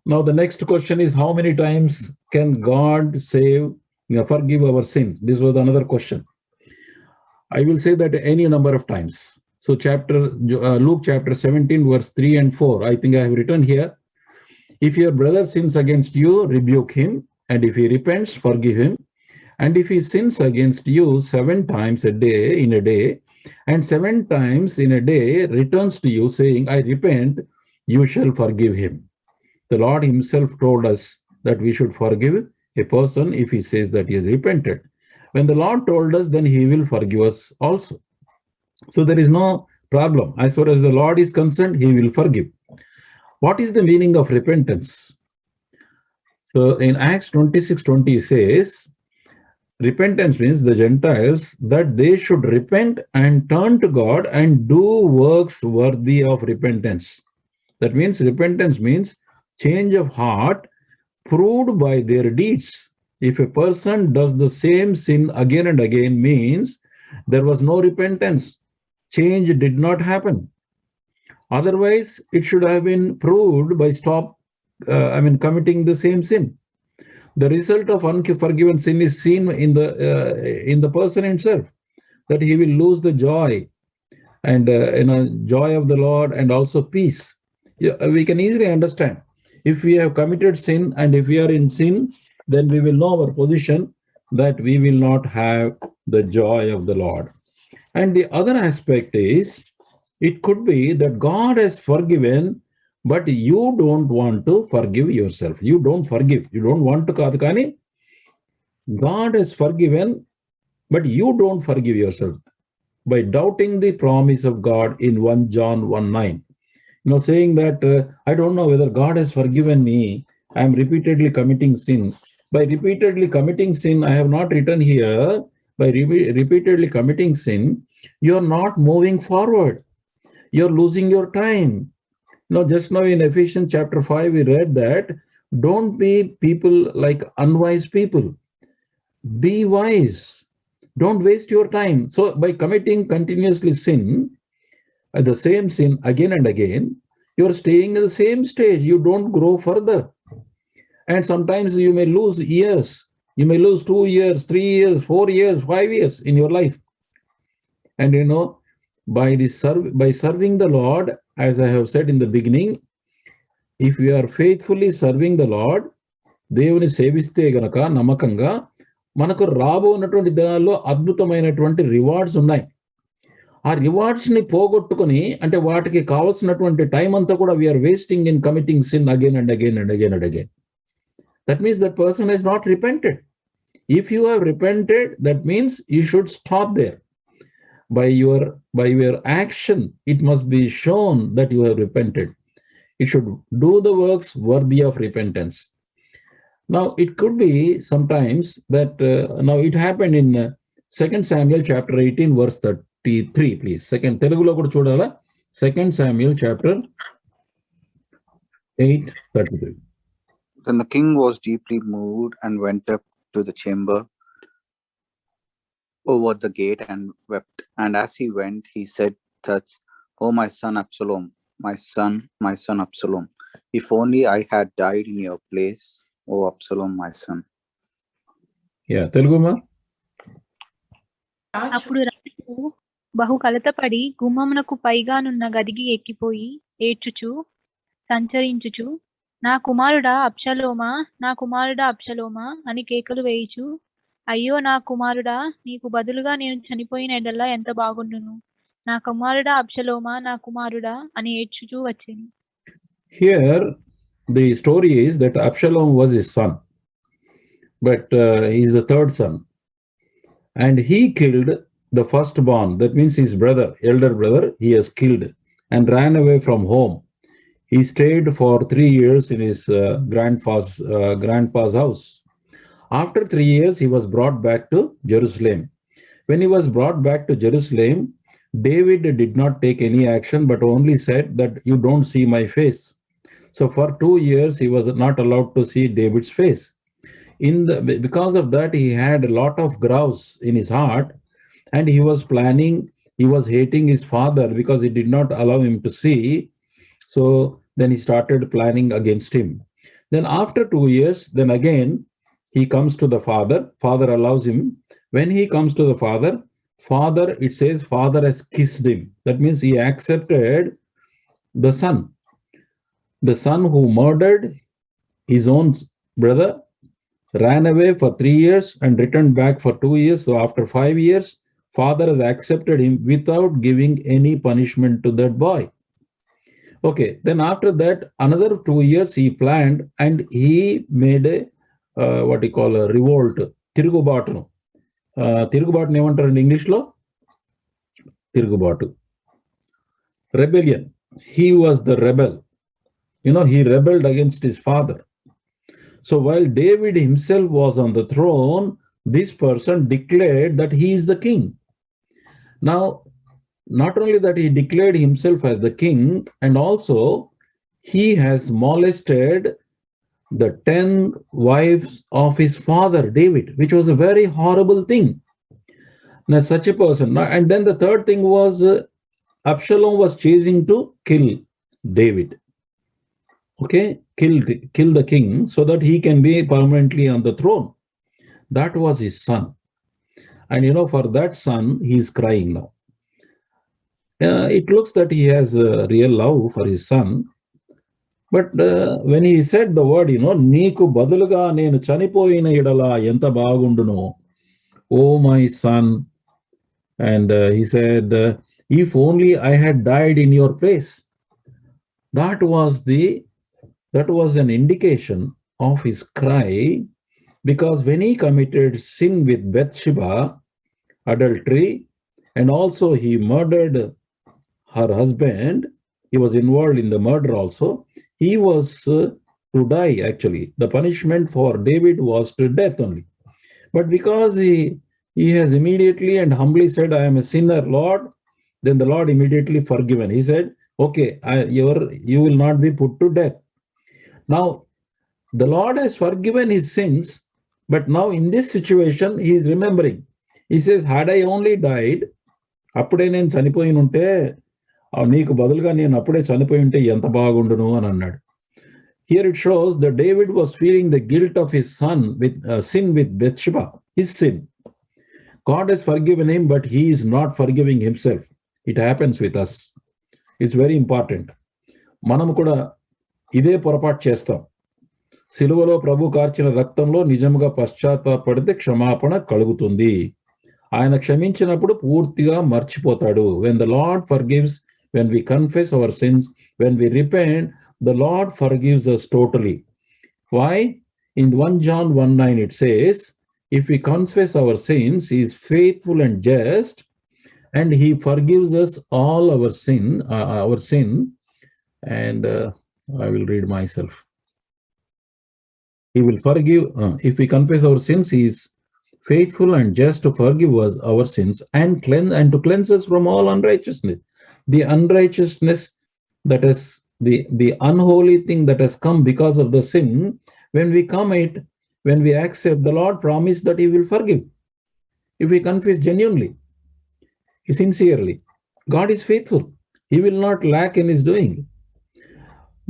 Now, the next question is, how many times can God forgive our sins? This was another question. I will say that any number of times. So, Luke chapter 17, verse 3 and 4. I think I have written here. If your brother sins against you, rebuke him, and if he repents, forgive him. And if he sins against you 7 times a day in a day, and 7 times in a day returns to you saying, I repent, you shall forgive him. The Lord himself told us that we should forgive a person if he says that he has repented. When the Lord told us, then he will forgive us also. So there is no problem. As far as the Lord is concerned, he will forgive. What is the meaning of repentance? So in Acts 26:20 says, repentance means the Gentiles that they should repent and turn to God and do works worthy of repentance. That means repentance means change of heart proved by their deeds. If a person does the same sin again and again, means there was no repentance. Change did not happen. Otherwise, it should have been proved by committing the same sin. The result of unforgiven sin is seen in the person himself, that he will lose the joy and joy of the Lord and also peace. Yeah, we can easily understand. If we have committed sin and if we are in sin, then we will know our position, that we will not have the joy of the Lord. And the other aspect is, it could be that God has forgiven, but you don't want to forgive yourself. You don't forgive. You don't want to kadukani. God has forgiven, but you don't forgive yourself by doubting the promise of God in 1 John 1:9. Saying that I don't know whether God has forgiven me. I am repeatedly committing sin. By repeatedly committing sin, I have not written here, by repeatedly committing sin, you are not moving forward. You're losing your time. Just now in Ephesians chapter 5, we read that don't be people like unwise people. Be wise. Don't waste your time. So by committing continuously sin, the same sin again and again, you're staying at the same stage. You don't grow further. And sometimes you may lose years. You may lose 2 years, 3 years, 4 years, 5 years in your life. And by serving the Lord, as I have said in the beginning, if we are faithfully serving the Lord, దేవుని సేవిస్తే గనక నమ్మకంగా మనకు రాబోనటువంటి దినాల్లో అద్భుతమైనటువంటి rewards ఉన్నాయి. ఆ rewards ని పోగొట్టుకొని, అంటే వాటికి కావాల్సినటువంటి టైం అంతా కూడా we are wasting in committing sin again and again and again and again. That means that person has not repented. If you have repented, that means you should stop there. By your action, it must be shown that you have repented. It should do the works worthy of repentance. Now, it could be sometimes that now it happened in 2 Samuel chapter 18, verse 33, please. Second Telugulo kuda chudala. 2 Samuel chapter 8:33. Then the king was deeply moved and went up to the chamber over the gate and wept. And as he went, he said thus, "Oh, my son Absalom, my son Absalom, if only I had died in your place, oh Absalom, my son." Yeah, Telugu ma. అప్పుడు రాజు బహు కలతపడి గుమ్మమునకు పైగానున్న గదికి ఎక్కిపోయి ఏడ్చుచు సంచరించుచు, నా కుమారుడా అబ్షలోమా, నా కుమారుడా అబ్షలోమా అని కేకలు వేయుచు, అయ్యో నా కుమారుడా, నీకు బదులుగా నేను చనిపోయిన ఎడలా ఎంత బాగుండును, నా కుమారుడా అబ్షలోమా, నా కుమారుడా అని ఏడ్చుచూ వచ్చెను. Here the story is that Absalom was his son, but he is the third son, and he killed the firstborn. That means his brother, elder brother, he has killed and ran away from home. He stayed for 3 years in his grandpa's house. After 3 years, he was brought back to Jerusalem. When he was brought back to Jerusalem, David did not take any action, but only said that you don't see my face. So for 2 years, he was not allowed to see David's face. Because of that, he had a lot of grouse in his heart, and he was hating his father because he did not allow him to see. So then he started planning against him. Then after 2 years, then again he comes to the father. Father allows him. When he comes to the father, it says father has kissed him. That means he accepted the son. The son who murdered his own brother, ran away for 3 years and returned back for 2 years. So after 5 years, father has accepted him without giving any punishment to that boy. Okay, then after that, another 2 years he planned and he made a what you call a revolt. Tirugubatu. Tirugubatu ఏమంటారండి ఇంగ్లీష్లో? Tirugubatu. Rebellion. He was the rebel. He rebelled against his father. So while David himself was on the throne, this person declared that he is the king. Now, not only that he declared himself as the king, and also he has molested the 10 wives of his father David, which was a very horrible thing. Now, such a person. And then the third thing was Absalom was chasing to kill David. Okay, kill the king so that he can be permanently on the throne. That was his son. And for that son, he is crying now. It looks that he has a real love for his son. But when he said the word, నీకు బదులుగా నేను చనిపోయిన ఎడల ఎంత బాగుండును, oh my son. And he said, if only I had died in your place. That was an indication of his cry, because when he committed sin with Bathsheba, adultery, and also he murdered her husband, he was involved in the murder also. He was to die actually. The punishment for David was to death only. But because he has immediately and humbly said, I am a sinner, Lord, then the Lord immediately forgiven. He said, okay, you will not be put to death. Now, the Lord has forgiven his sins, but now in this situation, he is remembering. He says, had I only died, అప్పుడే నేను చనిపోయి ఉంటే, నీకు బదులుగా నేను అప్పుడే చనిపోయి ఉంటే ఎంత బాగుండును అని అన్నాడు. Here it shows that David was feeling the guilt of his son with sin with Bathsheba, his sin. God has forgiven him, but he is not forgiving himself. It happens with us. It's very important. మనము కూడా ఇదే పొరపాటు చేస్తాం. సిలువలో ప్రభు కార్చిన రక్తంలో నిజంగా పశ్చాత్తాపడితే క్షమాపణ కలుగుతుంది. ఆయన క్షమించినప్పుడు పూర్తిగా మర్చిపోతాడు. When the Lord forgives, when we confess our sins, when we repent, the Lord forgives us totally. Why? In 1 John 1:9 it says, if we confess our sins, he is faithful and just, and he forgives us all our sin. And I will read myself. He will forgive, if we confess our sins, he is faithful and just to forgive us our sins and to cleanse us from all unrighteousness. The unrighteousness, that is the unholy thing that has come because of the sin, when we accept, the Lord promised that he will forgive. If we confess genuinely, sincerely, God is faithful. He will not lack in his doing.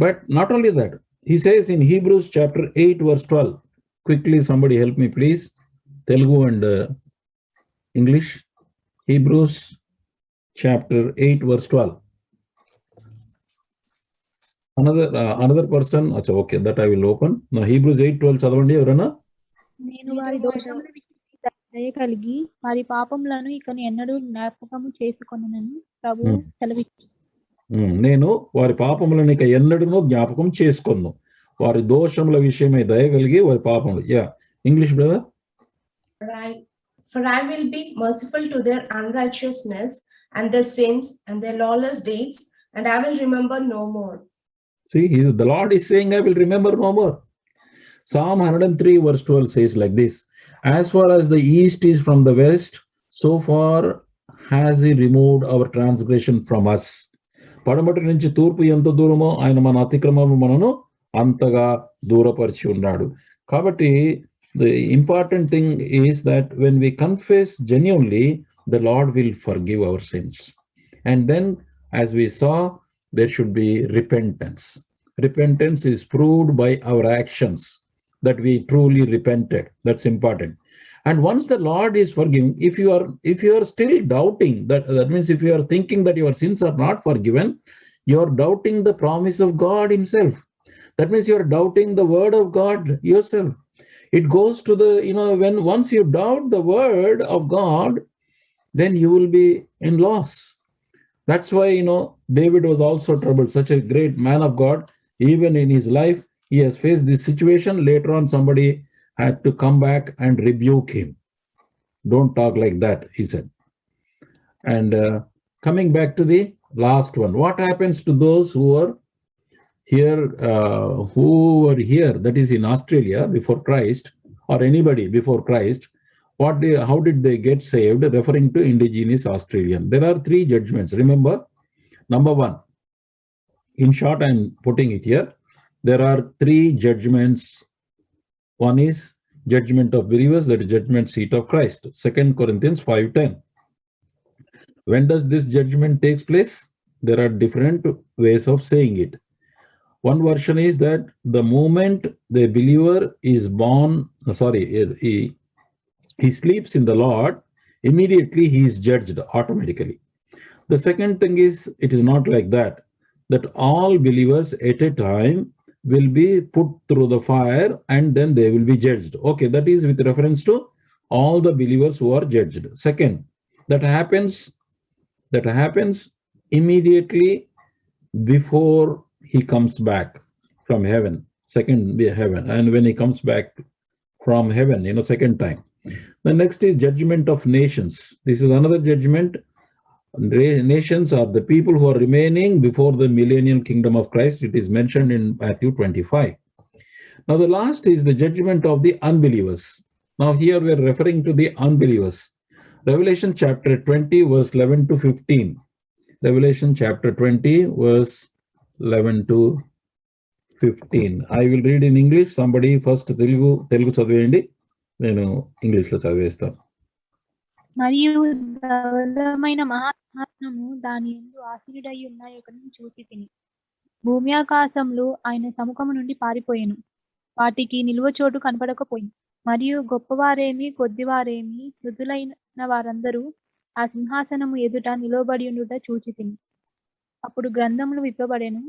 But not only that, he says in Hebrews chapter 8 verse 12, quickly somebody help me please, Telugu and English. Hebrews chapter 8 verse 12. Another person, okay, that I will open. Now Hebrews 8:12 చదవండి ఎవరన్నా. నేను వారి దోషముల విషయమై దయ కలిగి వారి పాపములను ఇకను ఎన్నడూ జ్ఞాపకము చేసుకొననని ప్రభువు సెలవిచ్చాడు. నేను వారి పాపములను ఇక ఎన్నడూ జ్ఞాపకం చేసుకొను. వారి దోషముల విషయమై దయ కలిగి వారి పాపములు. Yeah, English brother. Right. For I will be merciful to their unrighteousness and their sins and their lawless deeds, and I will remember no more. See, the Lord is saying, I will remember no more. Psalm 103 verse 12 says like this, as far as the east is from the west, so far has he removed our transgression from us. పడమటి నుంచి తూర్పు ఎంత దూరమో ఆయన మన అతిక్రమము మనను అంతగా దూరపరిచి ఉన్నాడు. కాబట్టి the important thing is that when we confess genuinely, the Lord will forgive our sins. And then, as we saw, there should be repentance. repentance is proved by our actions, that we truly repented. That's important. And once the Lord is forgiving, if you are still doubting, that means if you are thinking that your sins are not forgiven, you are doubting the promise of God Himself. That means you are doubting the word of God yourself. It goes to the, when once you doubt the word of God, then you will be in loss. That's why, David was also troubled, such a great man of God. Even in his life, he has faced this situation. Later on, somebody had to come back and rebuke him. Don't talk like that, he said. And coming back to the last one, what happens to those who are here, that is in Australia before Christ, or anybody before Christ? How did they get saved? Referring to indigenous Australian. There are 3 judgments. Remember, number 1, in short, I'm putting it here. There are 3 judgments. One is judgment of believers, that is judgment seat of Christ. 2 Corinthians 5:10. When does this judgment takes place? There are different ways of saying it. One version is that the moment the believer is born, he sleeps in the Lord, immediately he is judged automatically. The second thing is, it is not like that all believers at a time will be put through the fire and then they will be judged. Okay, that is with reference to all the believers who are judged. Second, that happens immediately before he comes back from heaven, second heaven, and when he comes back from heaven, second time. The next is judgment of nations. This is another judgment. Nations are the people who are remaining before the millennial kingdom of Christ. It is mentioned in Matthew 25. Now the last is the judgment of the unbelievers. Now here we are referring to the unbelievers. Revelation chapter 20 verse 11 to 15. Revelation chapter 20 verse 11 to 15. I will read in English. Somebody first Telugu చదివేయండి, నేను English లో చదివేస్తాను. మరియు ధవలమైన మహాసింహాసనము దాని యందు ఆసీనుడై ఉన్న ఒకరిని చూసి తిని, భూమి ఆకాశములు ఆయన సముఖము నుండి పారిపోయెను, వాటికి నిలువ చోటు కనపడకపోయింది. మరియు గొప్పవారేమి కొద్దివారేమి వృద్ధులైన వారందరూ ఆ సింహాసనము ఎదుట నిలవబడి ఉండుట చూచి తిని. అప్పుడు గ్రంథములు విప్పబడెను,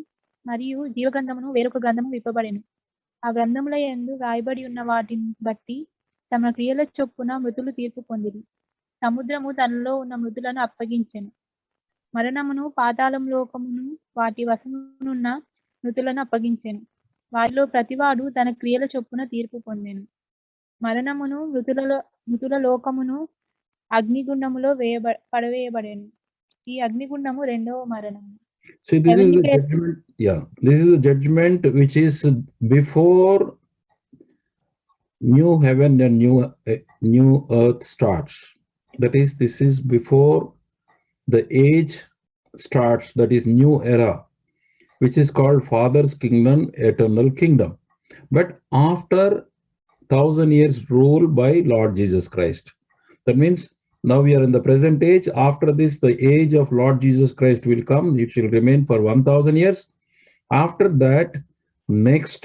మరియు జీవగ్రంథమును వేరొక గ్రంథము విప్పబడెను. ఆ గ్రంథముల యందు రాయబడి ఉన్న వాటిని బట్టి తమ క్రియల చొప్పున మృతులు తీర్పు పొందిరి. సముద్రము తనలో ఉన్న మృతులను అప్పగించెను. మరణమును పాతాళం లోకమును వాటి వశమునున్న మృతులను అప్పగించెను. వారిలో ప్రతివాడు తన క్రియల చొప్పున తీర్పు పొందెను. మరణమును మృతుల లోకమును అగ్నిగుండములో పడవేయబడెను. ఈ అగ్నిగుండము 2వ మరణము. See, this is the judgment. Yeah, this is the judgment which is before new heaven and new earth starts. That is, this is before the age starts. That is new era, which is called Father's kingdom, eternal kingdom. But after 1,000 years rule by Lord Jesus Christ. That means now we are in the present age. After this, the age of Lord Jesus Christ will come. It will remain for 1,000 years. After that, next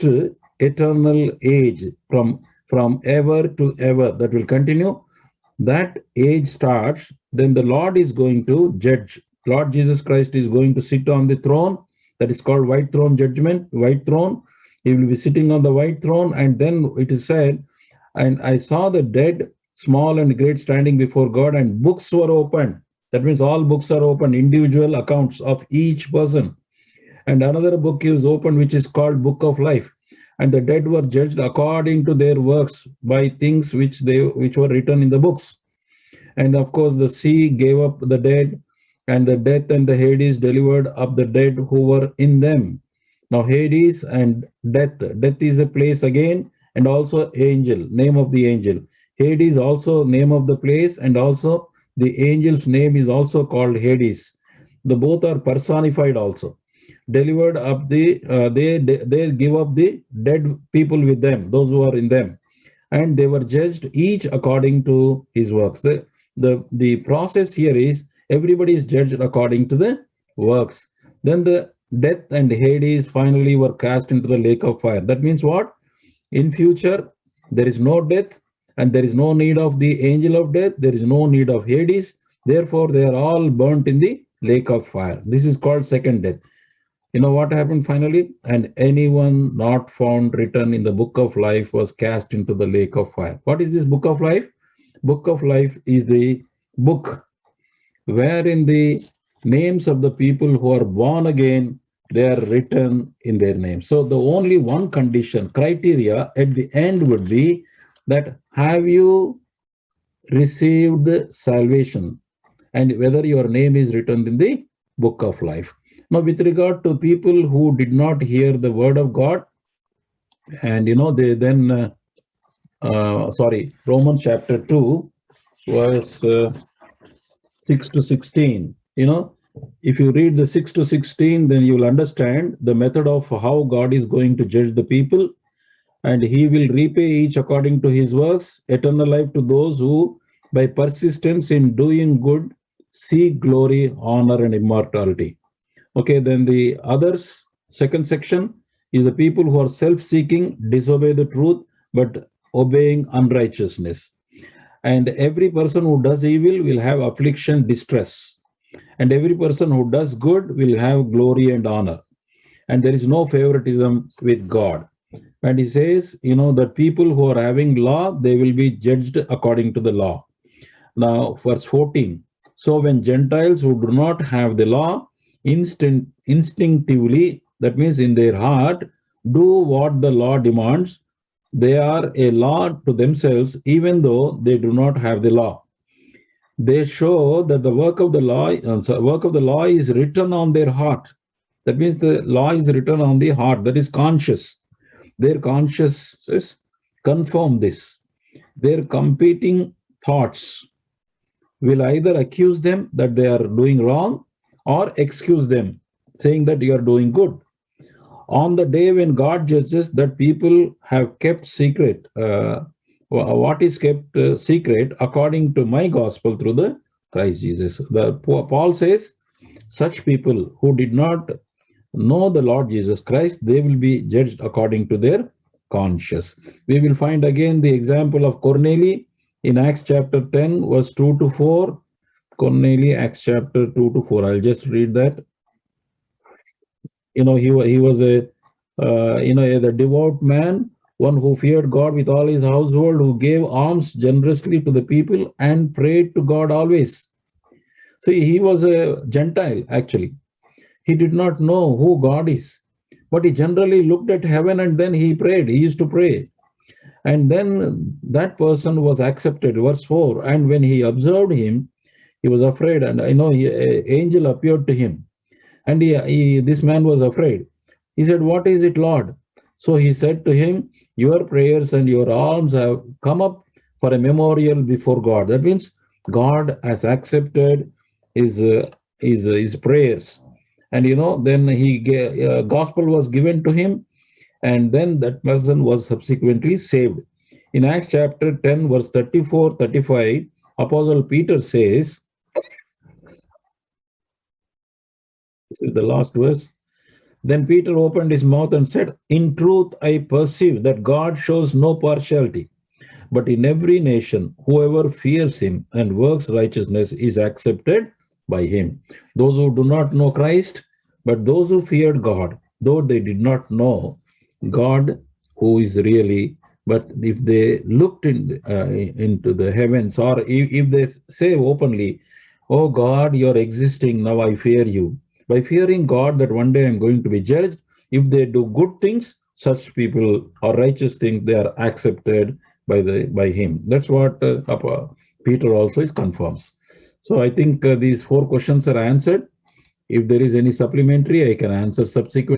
eternal age from ever to ever, that will continue. That age starts. Then the Lord is going to judge. Lord Jesus Christ is going to sit on the throne. That is called white throne judgment, white throne. He will be sitting on the white throne. And then it is said, and I saw the dead, small and great, standing before God, and books were opened. That means all books are open, individual accounts of each person. And another book is opened, which is called Book of Life. And the dead were judged according to their works by things which were written in the books. And of course, the sea gave up the dead, and the death and the Hades delivered up the dead who were in them. Now Hades and death is a place again, and also angel, name of the angel. Hades also name of the place, and also the angel's name is also called Hades. The both are personified also. Delivered up they give up the dead people with them, those who are in them, and they were judged each according to his works. The process here is everybody is judged according to the works. Then death and Hades finally were cast into the lake of fire. That means what? In future, there is no death and there is no need of the angel of death. There is no need of Hades. Therefore, they are all burnt in the lake of fire. This is called second death. You know what happened finally? And anyone not found written in the book of life was cast into the lake of fire. What is this book of life? Book of life is the book wherein the names of the people who are born again, they are written in their name. So the only one condition, criteria at the end would be that have you received salvation and whether your name is written in the book of life. Now, with regard to people who did not hear the word of God, and they then, Romans chapter 2, verse 6 to 16. If you read the 6 to 16, then you will understand the method of how God is going to judge the people, and he will repay each according to his works, eternal life to those who, by persistence in doing good, seek glory, honor, and immortality. Okay, then the others, second section, is the people who are self-seeking, disobey the truth, but obeying unrighteousness. And every person who does evil will have affliction, distress. And every person who does good will have glory and honor. And there is no favoritism with God. And he says, that people who are having law, they will be judged according to the law. Now, verse 14. So when Gentiles who do not have the law, instinctively, that means in their heart, do what the law demands, they are a law to themselves, even though they do not have the law. They show that the work of the law is written on their heart. That means the law is written on the heart, that is conscious. Their consciences confirm this. Their competing thoughts will either accuse them that they are doing wrong or excuse them, saying that you are doing good. On the day when God judges that people have kept secret, what is kept secret according to my gospel through the Christ Jesus. Paul says, such people who did not know the Lord Jesus Christ, they will be judged according to their conscience. We will find again the example of Cornelius in Acts chapter 10, verse 2 to 4. Cornelius, Acts chapter 2 to 4. I'll just read that. He was the devout man, one who feared God with all his household, who gave alms generously to the people and prayed to God always. So he was a Gentile, actually. He did not know who God is, but he generally looked at heaven and then he prayed. He used to pray. And then that person was accepted, verse 4. And when he observed him, he was afraid, and an angel appeared to him. And this man was afraid. He said, "What is it, Lord?" So he said to him, "Your prayers and your alms have come up for a memorial before God." That means God has accepted his prayers. And then gospel was given to him, and then that person was subsequently saved. In Acts chapter 10, verse 34, 35, Apostle Peter says, this is the last verse. Then Peter opened his mouth and said, "In truth, I perceive that God shows no partiality, but in every nation, whoever fears him and works righteousness is accepted by him. Those who do not know Christ, but those who feared God, though they did not know God who is really, but if they looked into the heavens, or if they say openly, 'Oh God, you're existing, now I fear you,' by fearing God that one day I'm going to be judged, if they do good things, such people or righteous things, they are accepted by him." That's what Peter also confirms. So I think these 4 questions are answered. If there is any supplementary, I can answer subsequently.